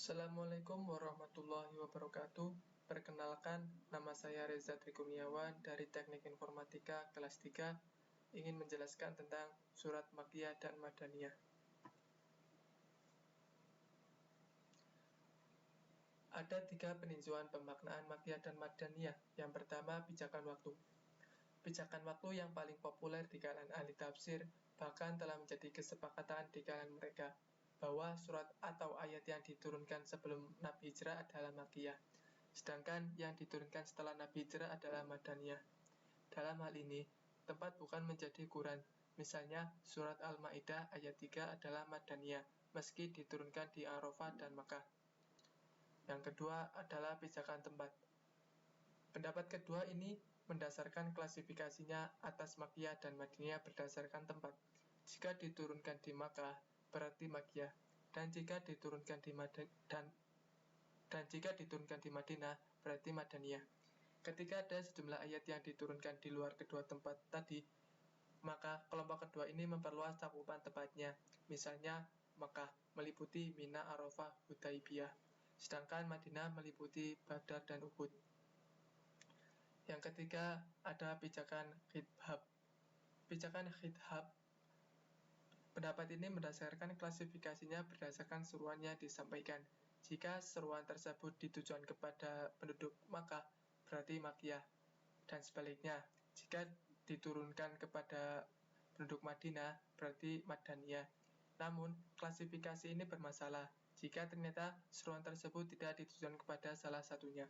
Assalamualaikum warahmatullahi wabarakatuh. Perkenalkan, nama saya Reza Trikuniawan dari Teknik Informatika kelas 3, ingin menjelaskan tentang surat Makkiyah dan Madaniyah. Ada 3 peninjauan pemaknaan Makkiyah dan Madaniyah. Yang pertama, pijakan waktu. Pijakan waktu yang paling populer di kalangan ahli tafsir, bahkan telah menjadi kesepakatan di kalangan mereka, bahwa surat atau ayat yang diturunkan sebelum Nabi Hijrah adalah Makkiyah, sedangkan yang diturunkan setelah Nabi Hijrah adalah Madaniyah. Dalam hal ini, tempat bukan menjadi ukuran. Misalnya, surat Al-Ma'idah ayat 3 adalah Madaniyah, meski diturunkan di Arafah dan Makkah. Yang kedua adalah pijakan tempat. Pendapat kedua ini mendasarkan klasifikasinya atas Makkiyah dan Madaniyah berdasarkan tempat. Jika diturunkan di Makkah, berarti Makkiyah, dan jika diturunkan di Madinah, berarti Madaniyah. Ketika ada sejumlah ayat yang diturunkan di luar kedua tempat tadi, maka kelompok kedua ini memperluas cakupan tempatnya. Misalnya, Makkah meliputi Mina, Arafah, Hudaibiyah, sedangkan Madinah meliputi Badar dan Uhud. Yang ketiga, ada pijakan khithab. Pijakan khithab, pendapat ini berdasarkan klasifikasinya berdasarkan seruan yang disampaikan. Jika seruan tersebut ditujukan kepada penduduk Makkah, berarti Makkiyah. Dan sebaliknya, jika diturunkan kepada penduduk Madinah, berarti Madaniyah. Namun, klasifikasi ini bermasalah jika ternyata seruan tersebut tidak ditujukan kepada salah satunya.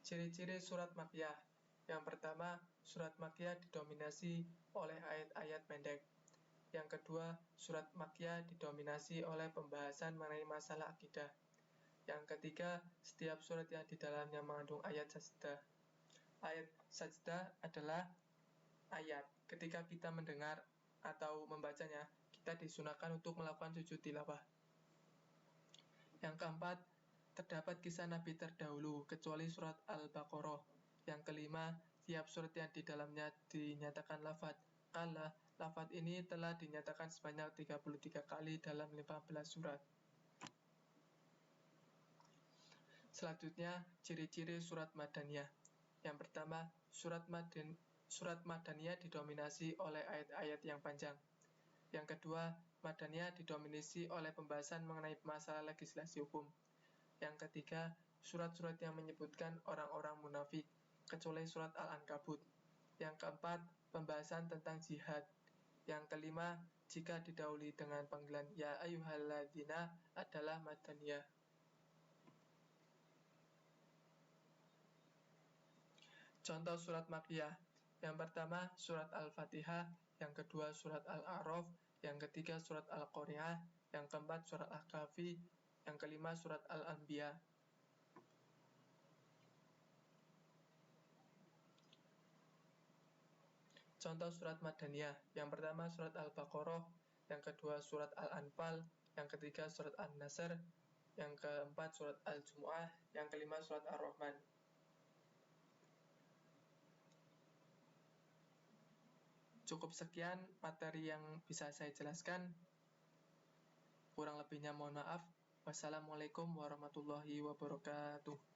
Ciri-ciri surat Makkiyah. Yang pertama, surat Makkiyah didominasi oleh ayat-ayat pendek. Yang kedua, surat Makkiyah didominasi oleh pembahasan mengenai masalah akidah. Yang ketiga, setiap surat yang di dalamnya mengandung ayat sajdah. Ayat sajdah adalah ayat. Ketika kita mendengar atau membacanya, kita disunahkan untuk melakukan sujud tilawah. Yang keempat, terdapat kisah Nabi terdahulu, kecuali surat Al-Baqarah. Yang kelima, tiap surat yang di dalamnya dinyatakan lafadz kala, lafadz ini telah dinyatakan sebanyak 33 kali dalam 15 surat. Selanjutnya, ciri-ciri surat Madaniyah. Yang pertama, surat Madaniyah didominasi oleh ayat-ayat yang panjang. Yang kedua, Madaniyah didominasi oleh pembahasan mengenai masalah legislasi hukum. Yang ketiga, surat-surat yang menyebutkan orang-orang munafik, kecuali surat Al-Ankabut. Yang keempat, pembahasan tentang jihad. Yang kelima, jika didahului dengan panggilan Ya Ayyuhalladzina adalah Madaniyah. Contoh surat Makkiyah. Yang pertama, surat Al-Fatihah. Yang kedua, surat Al-A'raf. Yang ketiga, surat Al-Qari'ah. Yang keempat, surat Al-Kahfi. Yang kelima, surat Al-Anbiya. Contoh surat Madaniyah. Yang pertama, surat Al-Baqarah. Yang kedua, surat Al-Anfal. Yang ketiga, surat An-Nasr. Yang keempat, surat Al-Jumu'ah. Yang kelima, surat Ar-Rahman. Cukup sekian materi yang bisa saya jelaskan. Kurang lebihnya mohon maaf. Wassalamualaikum warahmatullahi wabarakatuh.